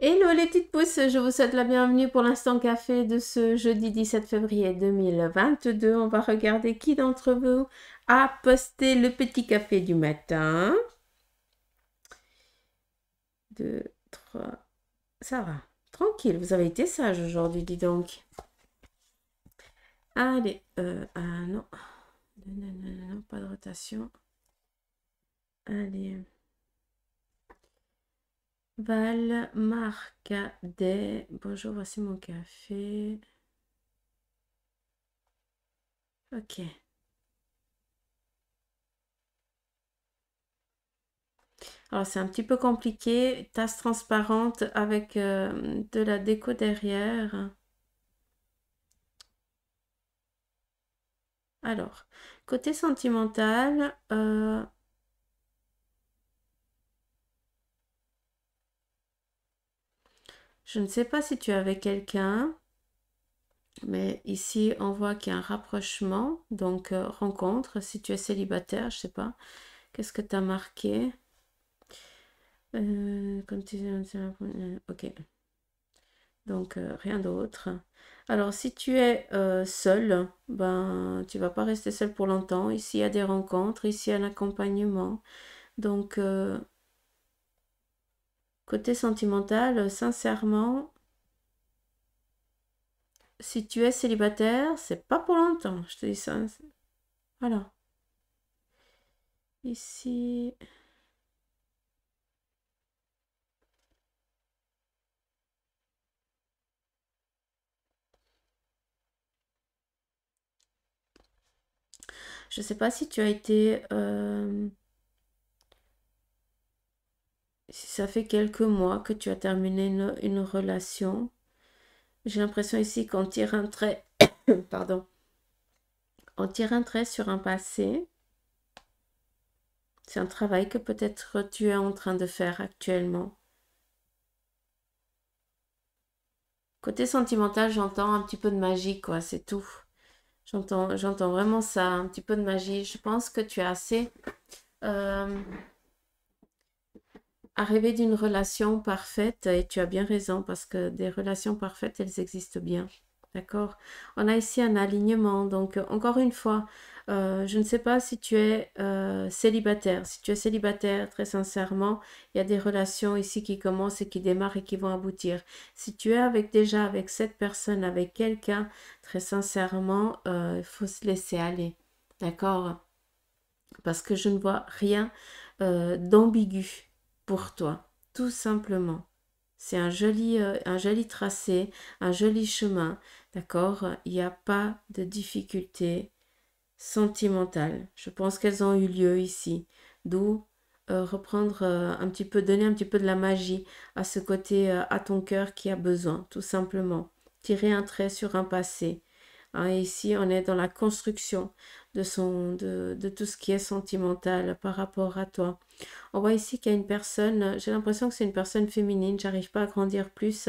Hello les petites pousses, je vous souhaite la bienvenue pour l'instant café de ce jeudi 17 février 2022. On va regarder qui d'entre vous a posté le petit café du matin. 2, 3, ça va. Tranquille, vous avez été sage aujourd'hui, dis donc. Allez, non. Non, pas de rotation. Allez. Val, Marc, Day. Bonjour, voici mon café. Ok. Alors, c'est un petit peu compliqué. Tasse transparente avec de la déco derrière. Alors, côté sentimental, je ne sais pas si tu es avec quelqu'un, mais ici, on voit qu'il y a un rapprochement, donc rencontre. Si tu es célibataire, je ne sais pas. Qu'est-ce que tu as marqué? Comme tu ok. Donc, rien d'autre. Alors, si tu es seul, ben, tu vas pas rester seul pour longtemps. Ici, il y a des rencontres, ici, il y a un accompagnement. Donc, côté sentimental, sincèrement, si tu es célibataire, c'est pas pour longtemps. Je te dis ça. Voilà. Ici. Je sais pas si tu as été. Si ça fait quelques mois que tu as terminé une relation. J'ai l'impression ici qu'on tire un trait. Pardon. On tire un trait sur un passé. C'est un travail que peut-être tu es en train de faire actuellement. Côté sentimental, j'entends un petit peu de magie, quoi, c'est tout. J'entends vraiment ça, un petit peu de magie. Je pense que tu as assez euh, à rêver d'une relation parfaite et tu as bien raison parce que des relations parfaites, elles existent bien. D'accord? On a ici un alignement. Donc, encore une fois, je ne sais pas si tu es célibataire. Si tu es célibataire, très sincèrement, il y a des relations ici qui commencent et qui démarrent et qui vont aboutir. Si tu es déjà avec cette personne, avec quelqu'un, très sincèrement, il faut se laisser aller. D'accord? Parce que je ne vois rien d'ambigu pour toi, tout simplement. C'est un joli tracé, un joli chemin, d'accord? Il n'y a pas de difficultés sentimentales. Je pense qu'elles ont eu lieu ici. D'où reprendre un petit peu, donner un petit peu de la magie à ce côté, à ton cœur qui a besoin, tout simplement. Tirer un trait sur un passé. Hein, ici, on est dans la construction de tout ce qui est sentimental par rapport à toi. On voit ici qu'il y a une personne, j'ai l'impression que c'est une personne féminine, j'arrive pas à grandir plus.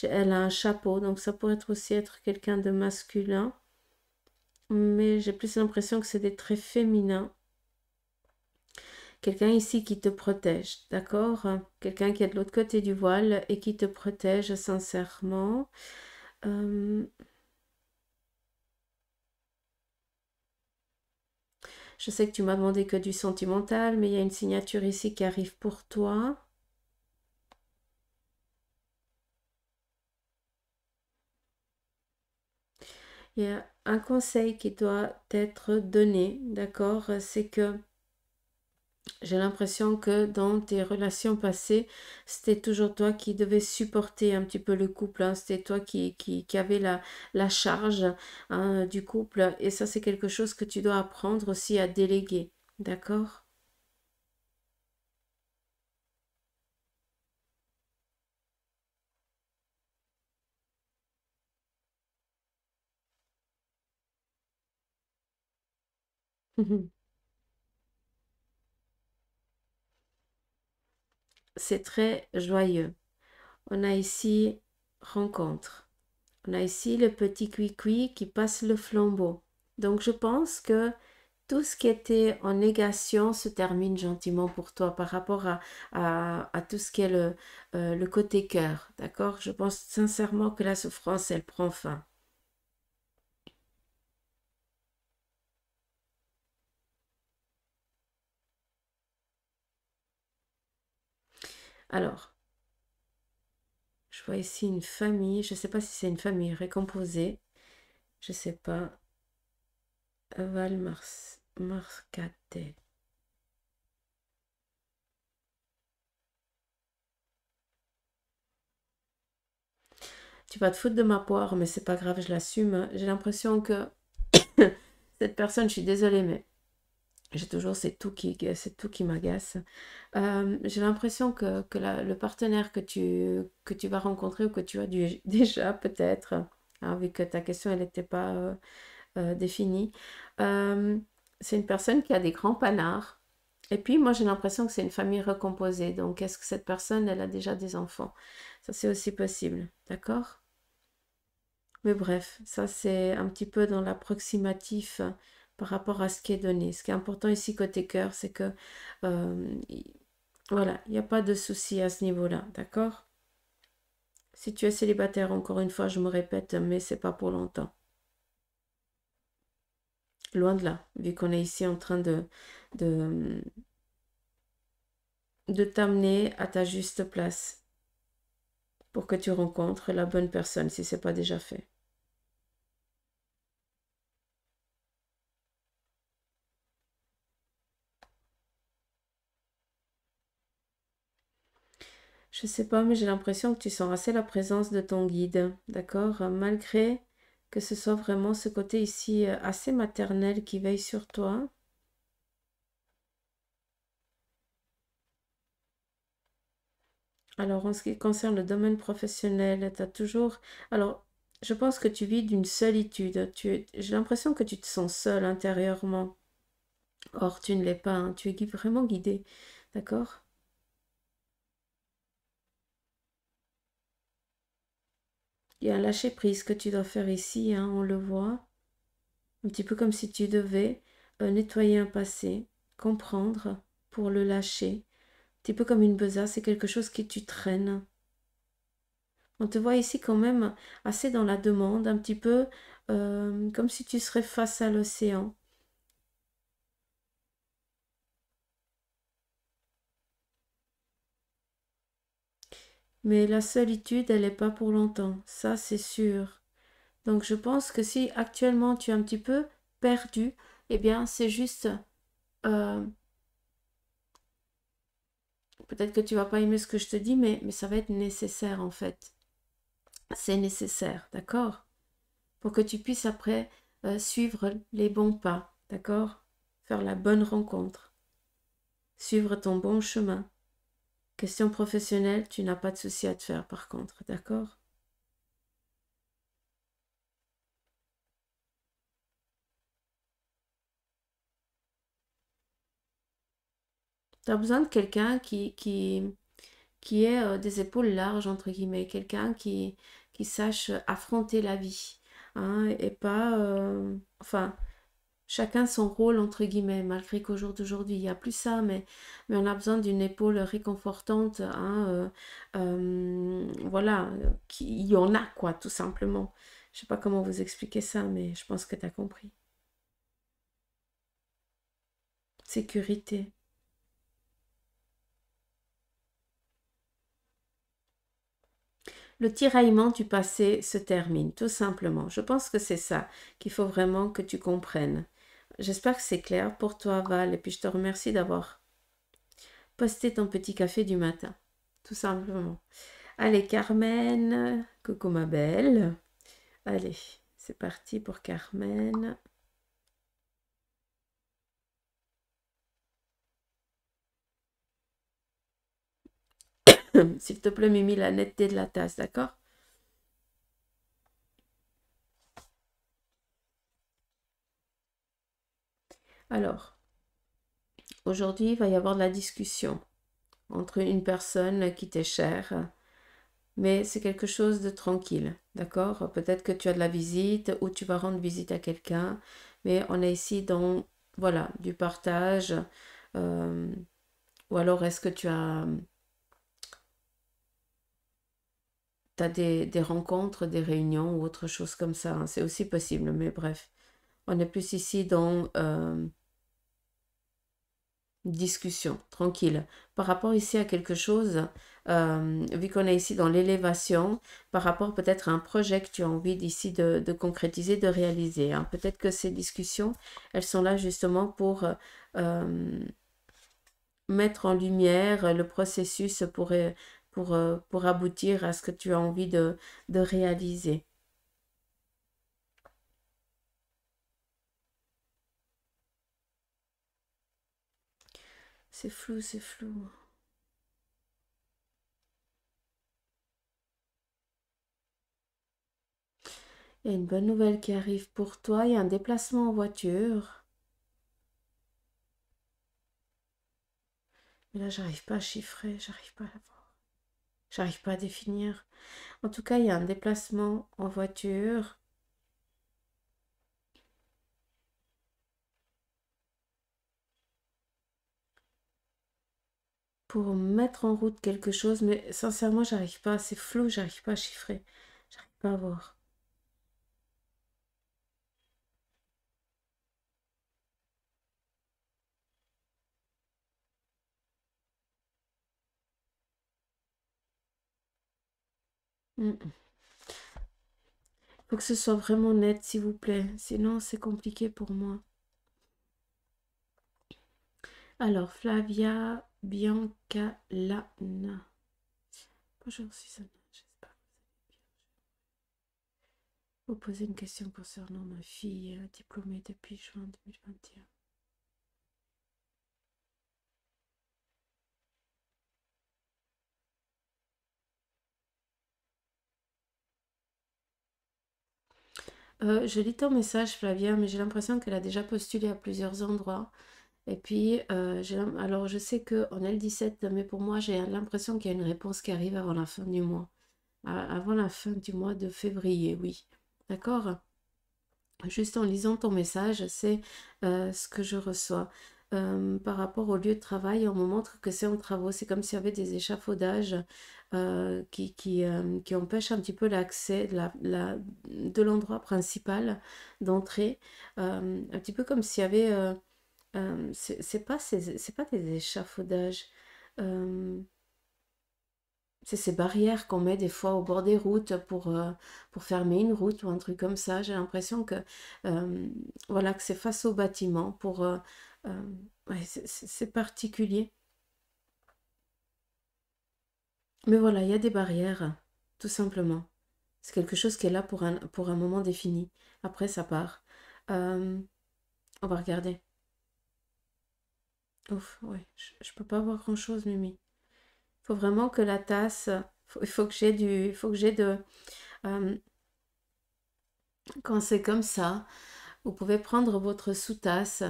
Elle a un chapeau, donc ça pourrait aussi être quelqu'un de masculin, mais j'ai plus l'impression que c'est des traits féminins. Quelqu'un ici qui te protège, d'accord? Quelqu'un qui est de l'autre côté du voile et qui te protège sincèrement. Euh, je sais que tu m'as demandé que du sentimental, mais il y a une signature ici qui arrive pour toi. Il y a un conseil qui doit être donné, d'accord? C'est que j'ai l'impression que dans tes relations passées, c'était toujours toi qui devais supporter un petit peu le couple, hein. C'était toi qui avait la charge, hein, du couple. Et ça, c'est quelque chose que tu dois apprendre aussi à déléguer, d'accord? C'est très joyeux. On a ici rencontre. On a ici le petit cuicui qui passe le flambeau. Donc je pense que tout ce qui était en négation se termine gentiment pour toi par rapport à tout ce qui est le côté cœur, d'accord? Je pense sincèrement que la souffrance, elle prend fin. Alors, je vois ici une famille, je ne sais pas si c'est une famille récomposée, je ne sais pas, Valmarcate. Tu vas te foutre de ma poire, mais c'est pas grave, je l'assume. J'ai l'impression que cette personne, je suis désolée, mais j'ai toujours c'est tout qui m'agace. J'ai l'impression que le partenaire que tu vas rencontrer ou que tu as déjà peut-être, hein, vu que ta question elle n'était pas définie, euh, c'est une personne qui a des grands panards. Et puis moi j'ai l'impression que c'est une famille recomposée. Donc est-ce que cette personne elle a déjà des enfants? Ça c'est aussi possible, d'accord? Mais bref, ça c'est un petit peu dans l'approximatif par rapport à ce qui est donné. Ce qui est important ici côté cœur, c'est que voilà, il n'y a pas de souci à ce niveau-là, d'accord? Si tu es célibataire, encore une fois, je me répète, mais c'est pas pour longtemps. Loin de là, vu qu'on est ici en train de, de t'amener à ta juste place pour que tu rencontres la bonne personne si c'est pas déjà fait. Je sais pas, mais j'ai l'impression que tu sens assez la présence de ton guide, d'accord? Malgré que ce soit vraiment ce côté ici assez maternel qui veille sur toi. Alors, en ce qui concerne le domaine professionnel, tu as toujours... Alors, je pense que tu vis d'une solitude. J'ai l'impression que tu te sens seul intérieurement. Or, tu ne l'es pas, hein. Tu es vraiment guidé, d'accord? Il y a un lâcher-prise que tu dois faire ici, hein, on le voit. Un petit peu comme si tu devais nettoyer un passé, comprendre pour le lâcher. Un petit peu comme une besace, c'est quelque chose que tu traînes. On te voit ici quand même assez dans la demande, un petit peu comme si tu serais face à l'océan. Mais la solitude, elle n'est pas pour longtemps, ça c'est sûr. Donc je pense que si actuellement tu es un petit peu perdu, eh bien c'est juste, euh, peut-être que tu vas pas aimer ce que je te dis, mais ça va être nécessaire en fait. C'est nécessaire, d'accord? Pour que tu puisses après suivre les bons pas, d'accord? Faire la bonne rencontre, suivre ton bon chemin. Question professionnelle, tu n'as pas de souci à te faire par contre, d'accord? Tu as besoin de quelqu'un qui ait des épaules larges, entre guillemets, quelqu'un qui sache affronter la vie, hein, et pas... enfin, chacun son rôle, entre guillemets, malgré qu'au jour d'aujourd'hui, il n'y a plus ça, mais on a besoin d'une épaule réconfortante, hein, voilà, il y en a, quoi, tout simplement. Je sais pas comment vous expliquer ça, mais je pense que tu as compris. Sécurité. Le tiraillement du passé se termine, tout simplement. Je pense que c'est ça qu'il faut vraiment que tu comprennes. J'espère que c'est clair pour toi, Val, et puis je te remercie d'avoir posté ton petit café du matin, tout simplement. Allez, Carmen, coucou ma belle. Allez, c'est parti pour Carmen. S'il te plaît, Mimi, la netteté de la tasse, d'accord? Alors, aujourd'hui, il va y avoir de la discussion entre une personne qui t'est chère, mais c'est quelque chose de tranquille, d'accord? Peut-être que tu as de la visite ou tu vas rendre visite à quelqu'un, mais on est ici dans voilà, du partage. euh, ou alors est-ce que tu as, des rencontres, des réunions ou autre chose comme ça, hein. C'est aussi possible, mais bref. On est plus ici dans discussion, tranquille. Par rapport ici à quelque chose, vu qu'on est ici dans l'élévation, par rapport peut-être à un projet que tu as envie d'ici de concrétiser, de réaliser, hein. Peut-être que ces discussions, elles sont là justement pour mettre en lumière le processus pour aboutir à ce que tu as envie de réaliser. C'est flou, c'est flou. Il y a une bonne nouvelle qui arrive pour toi. Il y a un déplacement en voiture. Mais là, j'arrive pas à chiffrer, j'arrive pas à voir. J'arrive pas à définir. En tout cas, il y a un déplacement en voiture. Pour mettre en route quelque chose, mais sincèrement, j'arrive pas. C'est flou, j'arrive pas à chiffrer. J'arrive pas à voir. Il faut que ce soit vraiment net, s'il vous plaît. Sinon, c'est compliqué pour moi. Alors, Flavia Bianca Lana. Bonjour Susanna, j'espère que vous allez bien. Vous poser une question concernant ma fille diplômée depuis juin 2021. Je lis ton message, Flavia, mais j'ai l'impression qu'elle a déjà postulé à plusieurs endroits. Et puis, alors je sais qu'on est le 17, mais pour moi, j'ai l'impression qu'il y a une réponse qui arrive avant la fin du mois. Avant la fin du mois de février, oui. D'accord? Juste en lisant ton message, c'est ce que je reçois. Par rapport au lieu de travail, on me montre que c'est en travaux. C'est comme s'il y avait des échafaudages qui empêchent un petit peu l'accès de l'endroit principal d'entrée. Un petit peu comme s'il y avait... c'est pas des échafaudages. Euh, c'est ces barrières qu'on met des fois au bord des routes pour fermer une route ou un truc comme ça. J'ai l'impression que, euh, voilà, que c'est face au bâtiment euh, ouais, c'est particulier. Mais voilà, il y a des barrières, tout simplement. C'est quelque chose qui est là pour un moment défini. Après, ça part. Euh, on va regarder. Ouf, ouais, je peux pas voir grand-chose, Mimi. Il faut vraiment que la tasse, il faut que j'ai il faut que j'ai euh, quand c'est comme ça, vous pouvez prendre votre sous-tasse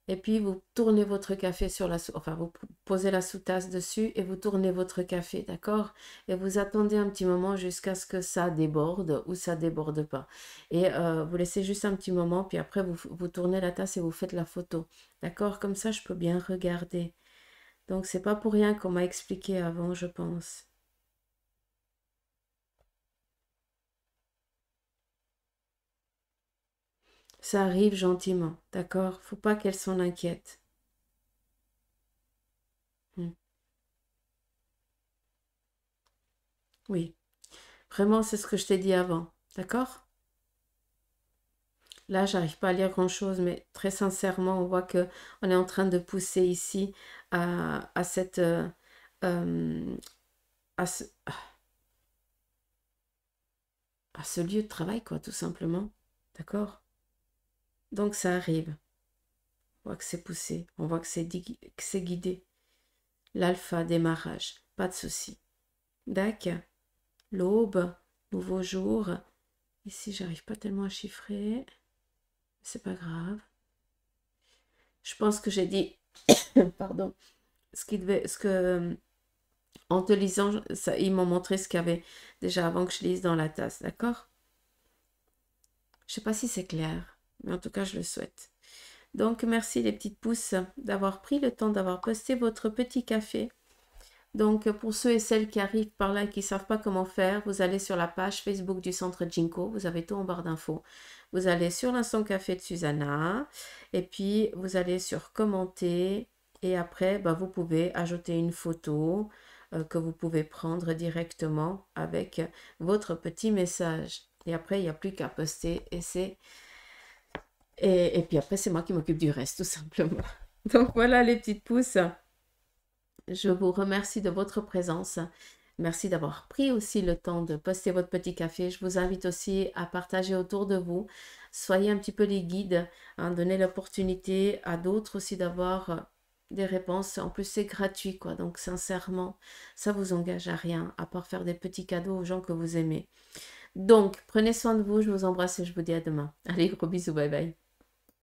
et puis vous tournez votre café sur enfin vous posez la sous-tasse dessus et vous tournez votre café, d'accord? Et vous attendez un petit moment jusqu'à ce que ça déborde ou ça déborde pas. Et vous laissez juste un petit moment, puis après vous tournez la tasse et vous faites la photo, d'accord? Comme ça, je peux bien regarder. Donc c'est pas pour rien qu'on m'a expliqué avant, je pense. Ça arrive gentiment, d'accord? Faut pas qu'elle s'en inquiète. Hmm. Oui, vraiment, c'est ce que je t'ai dit avant, d'accord? Là, j'arrive pas à lire grand-chose, mais très sincèrement, on voit que on est en train de pousser ici à cette euh, à ce, à ce lieu de travail, quoi, tout simplement. D'accord? Donc ça arrive. On voit que c'est poussé, on voit que c'est guidé. L'alpha, démarrage, pas de souci. D'accord? L'aube, nouveau jour. Ici, j'arrive pas tellement à chiffrer. C'est pas grave. Je pense que j'ai dit, pardon, ce que, en te lisant, ça, ils m'ont montré ce qu'il y avait déjà avant que je lise dans la tasse, d'accord? Je sais pas si c'est clair, mais en tout cas, je le souhaite. Donc, merci les petites pousses d'avoir pris le temps d'avoir posté votre petit café. Donc, pour ceux et celles qui arrivent par là et qui ne savent pas comment faire, vous allez sur la page Facebook du Centre Jinko, vous avez tout en barre d'infos. Vous allez sur l'Instant Café de Susanna, et puis vous allez sur commenter, et après, bah, vous pouvez ajouter une photo que vous pouvez prendre directement avec votre petit message. Et après, il n'y a plus qu'à poster, et puis après, c'est moi qui m'occupe du reste, tout simplement. Donc voilà les petites pousses. Je vous remercie de votre présence. Merci d'avoir pris aussi le temps de poster votre petit café. Je vous invite aussi à partager autour de vous. Soyez un petit peu les guides, hein, donnez l'opportunité à d'autres aussi d'avoir des réponses. En plus, c'est gratuit, quoi. Donc, sincèrement, ça vous engage à rien, à part faire des petits cadeaux aux gens que vous aimez. Donc, prenez soin de vous. Je vous embrasse et je vous dis à demain. Allez, gros bisous. Bye bye.